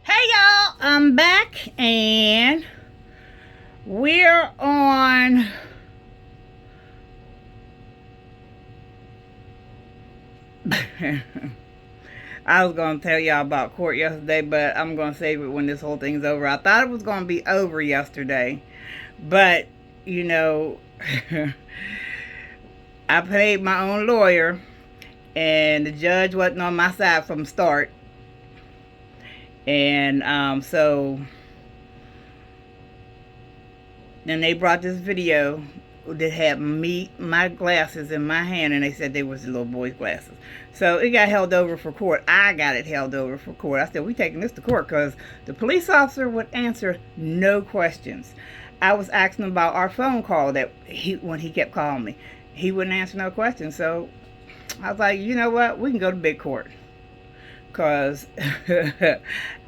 Hey y'all, I'm back and we're on I was going to tell y'all about court yesterday, but I'm going to save it when this whole thing's over. I thought it was going to be over yesterday, but you know, I paid my own lawyer and the judge wasn't on my side from the start. And so then they brought this video that had my glasses in my hand, and they said they was the little boy's glasses. So it got held over for court. I got it held over for court. I said, we taking this to court because the police officer would answer no questions. I was asking him about our phone call when he kept calling me. He wouldn't answer no questions. So I was like, you know what? We can go to big court because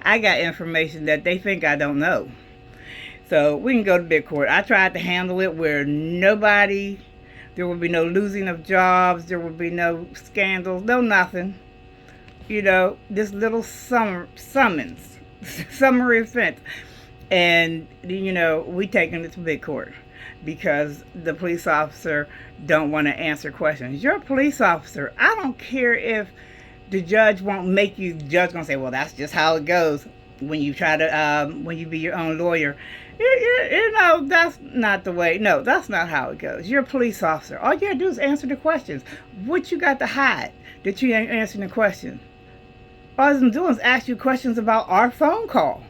I got information that they think I don't know. So we can go to big court. I tried to handle it where there would be no losing of jobs, there would be no scandals, no nothing. You know, this little summons, summary offense. And, you know, we taking it to big court because the police officer don't want to answer questions. You're a police officer. I don't care if the judge won't make you, the judge gonna say, well, that's just how it goes when you try to, when you be your own lawyer. You know, that's not the way. No, that's not how it goes. You're a police officer. All you gotta do is answer the questions. What you got to hide that you ain't answering the question? All I'm doing is ask you questions about our phone call.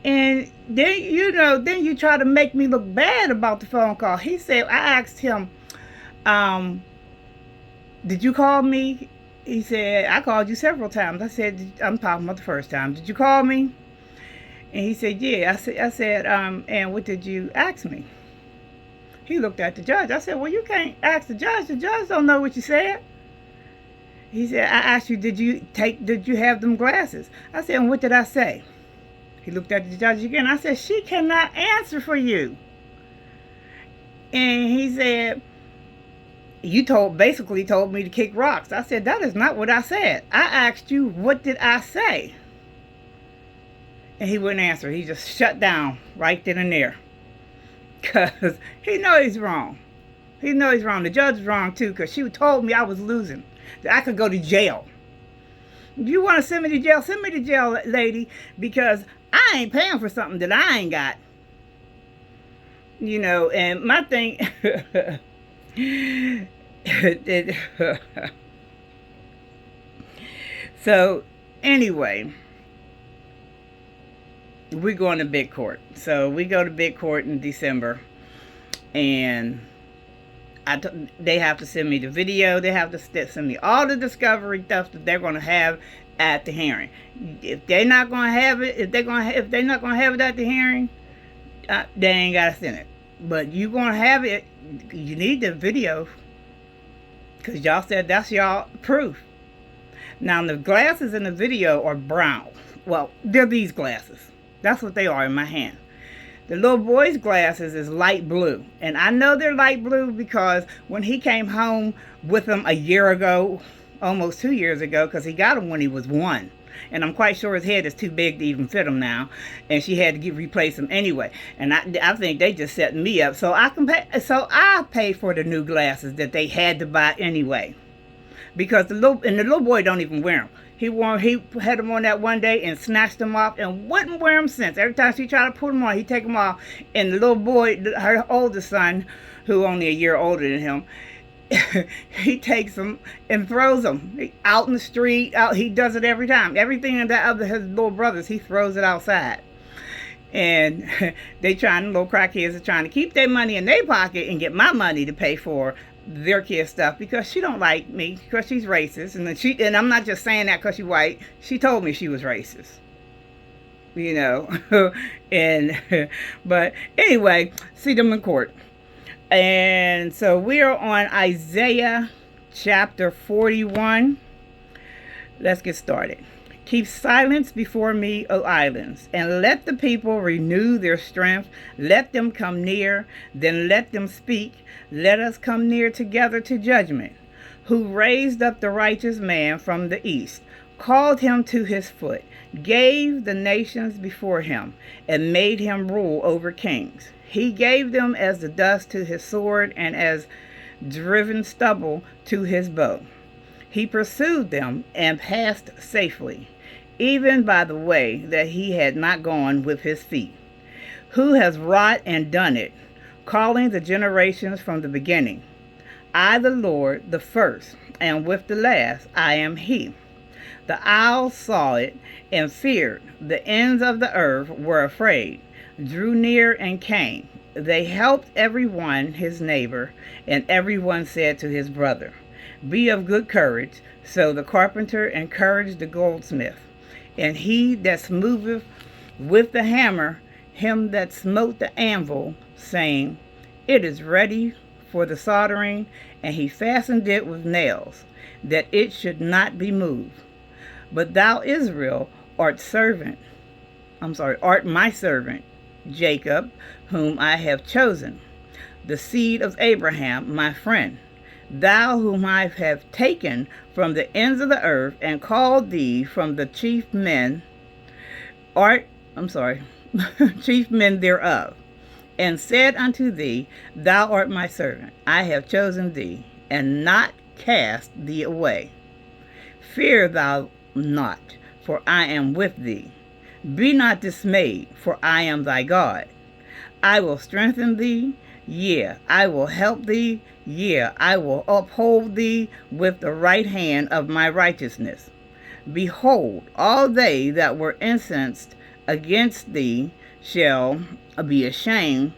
And then, you know, then you try to make me look bad about the phone call. He said, I asked him, did you call me? He said, I called you several times. I said, I'm talking about the first time. Did you call me? And he said, yeah. I said, and what did you ask me? He looked at the judge. I said, well, you can't ask the judge. The judge don't know what you said. He said, I asked you, did you have them glasses? I said, and what did I say? He looked at the judge again. I said, she cannot answer for you. And he said, you basically told me to kick rocks. I said, that is not what I said. I asked you, what did I say? And he wouldn't answer. He just shut down right then and there. Because he knows he's wrong. He knows he's wrong. The judge is wrong too, because she told me I was losing. That I could go to jail. If you want to send me to jail, send me to jail, lady, because I ain't paying for something that I ain't got. You know, and my thing... So, anyway... we're going to big court. So we go to big court in December, and they have to send me the video. They have to send me all the discovery stuff that they're going to have at the hearing. If they're not going to have it, if they're not going to have it at the hearing, they ain't got to send it. But you going to have it. You need the video because y'all said that's y'all proof. Now the glasses in the video are brown. Well, they're these glasses. That's what they are in my hand. The little boy's glasses is light blue. And I know they're light blue because when he came home with them a year ago, almost 2 years ago, because he got them when he was 1. And I'm quite sure his head is too big to even fit him now. And she had to replace them anyway. And I think they just set me up. So I paid for the new glasses that they had to buy anyway. Because the little boy don't even wear them. He had them on that one day and snatched them off and wouldn't wear them since. Every time she tried to put them on, he'd take them off. And the little boy, her oldest son, who only a year older than him, he takes them and throws them out in the street. He does it every time. Everything that his little brothers, he throws it outside. And little crackheads are trying to keep their money in their pocket and get my money to pay for their kids' stuff because she don't like me because she's racist, and I'm not just saying that because she's white. She told me she was racist, you know. But anyway, see them in court. And so we are on Isaiah chapter 41. Let's get started. Keep silence before me, O islands, and let the people renew their strength. Let them come near, then let them speak. Let us come near together to judgment. Who raised up the righteous man from the east, called him to his foot, gave the nations before him, and made him rule over kings. He gave them as the dust to his sword, and as driven stubble to his bow. He pursued them and passed safely, even by the way that he had not gone with his feet. Who has wrought and done it, calling the generations from the beginning? I, the Lord, the first, and with the last, I am he. The isles saw it and feared. The ends of the earth were afraid, drew near and came. They helped every one his neighbor, and every one said to his brother, Be of good courage. So the carpenter encouraged the goldsmith, and he that smootheth with the hammer him that smote the anvil, saying, It is ready for the soldering, and he fastened it with nails, that it should not be moved. But thou, Israel, art my servant, Jacob, whom I have chosen, the seed of Abraham, my friend. Thou whom I have taken from the ends of the earth and called thee from the chief men chief men thereof, and said unto thee, Thou art my servant. I have chosen thee, and not cast thee away. Fear thou not, for I am with thee. Be not dismayed, for I am thy God. I will strengthen thee, yea, I will help thee, yea, I will uphold thee with the right hand of my righteousness. Behold, all they that were incensed against thee shall be ashamed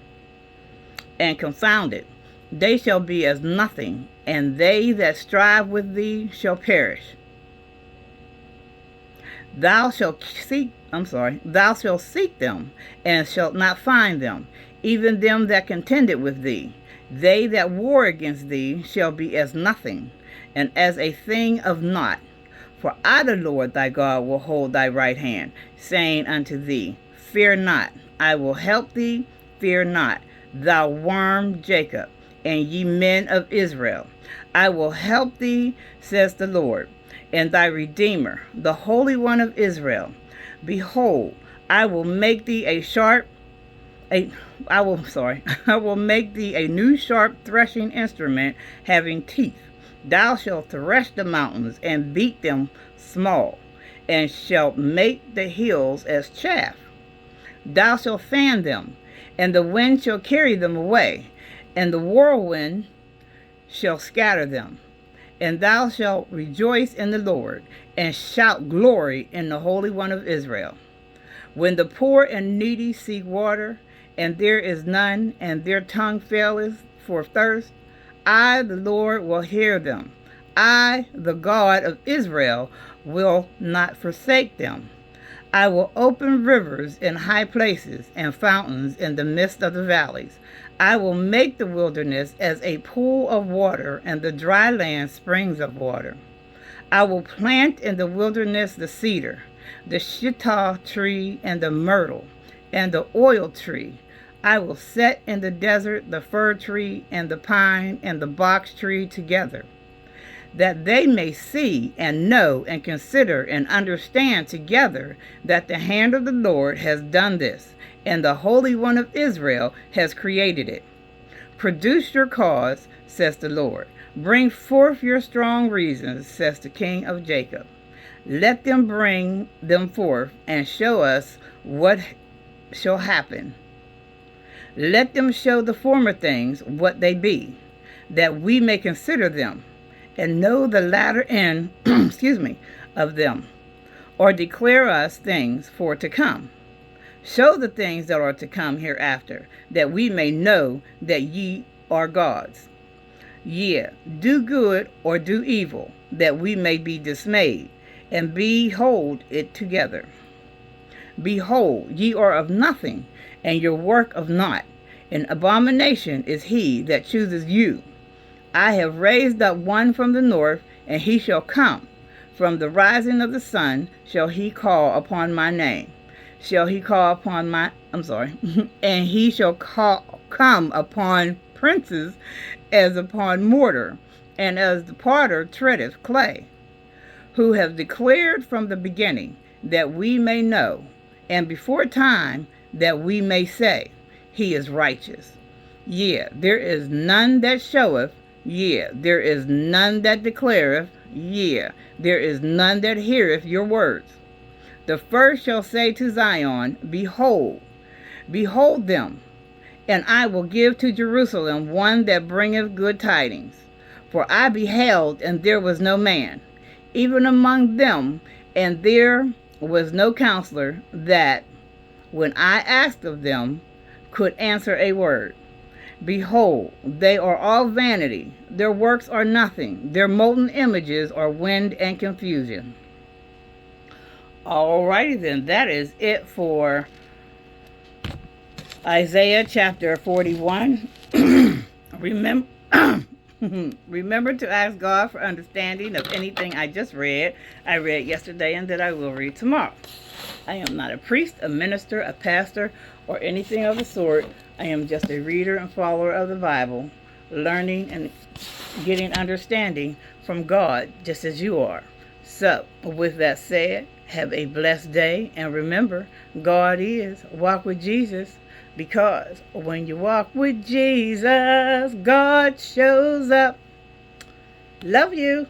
and confounded. They shall be as nothing, and they that strive with thee shall perish. Thou shalt seek them, and shalt not find them, even them that contended with thee. They that war against thee shall be as nothing, and as a thing of naught. For I, the Lord thy God, will hold thy right hand, saying unto thee, Fear not, I will help thee, fear not, thou worm Jacob, and ye men of Israel. I will help thee, says the Lord, and thy Redeemer, the Holy One of Israel. Behold, I will make thee I will make thee a new sharp threshing instrument having teeth. Thou shalt thresh the mountains and beat them small, and shalt make the hills as chaff. Thou shalt fan them, and the wind shall carry them away, and the whirlwind shall scatter them. And thou shalt rejoice in the Lord, and shout glory in the Holy One of Israel. When the poor and needy seek water, and there is none, and their tongue faileth for thirst, I, the Lord, will hear them. I, the God of Israel, will not forsake them. I will open rivers in high places and fountains in the midst of the valleys. I will make the wilderness as a pool of water, and the dry land springs of water. I will plant in the wilderness the cedar, the shittah tree, and the myrtle, and the oil tree. I will set in the desert the fir tree, and the pine, and the box tree together, that they may see and know and consider and understand together that the hand of the Lord has done this, and the Holy One of Israel has created it. Produce your cause, says the Lord. Bring forth your strong reasons, says the King of Jacob. Let them bring them forth and show us what shall happen. Let them show the former things what they be, that we may consider them, and know the latter end of them, or declare us things for to come. Show the things that are to come hereafter, that we may know that ye are gods. Yea, do good or do evil, that we may be dismayed, and behold it together. Behold, ye are of nothing, and your work of naught. An abomination is he that chooses you. I have raised up one from the north, and he shall come. From the rising of the sun shall he call upon my name. And he shall come upon princes as upon mortar, and as the potter treadeth clay. who have declared from the beginning, that we may know, and before time, that we may say, he is righteous. Yea, there is none that showeth, yea, there is none that declareth, yea, there is none that heareth your words. The first shall say to Zion, behold, behold them, and I will give to Jerusalem one that bringeth good tidings. For I beheld, and there was no man, even among them, and there was no counselor that, when I asked of them, could answer a word. Behold, they are all vanity, their works are nothing, their molten images are wind and confusion. Alrighty then, that is it for Isaiah chapter 41. Remember, remember to ask God for understanding of anything I just read. I read yesterday and that I will read tomorrow. I am not a priest, a minister, a pastor, or anything of the sort. I am just a reader and follower of the Bible, learning and getting understanding from God, just as you are. So, with that said, have a blessed day, and remember, God is. Walk with Jesus, because when you walk with Jesus, God shows up. Love you.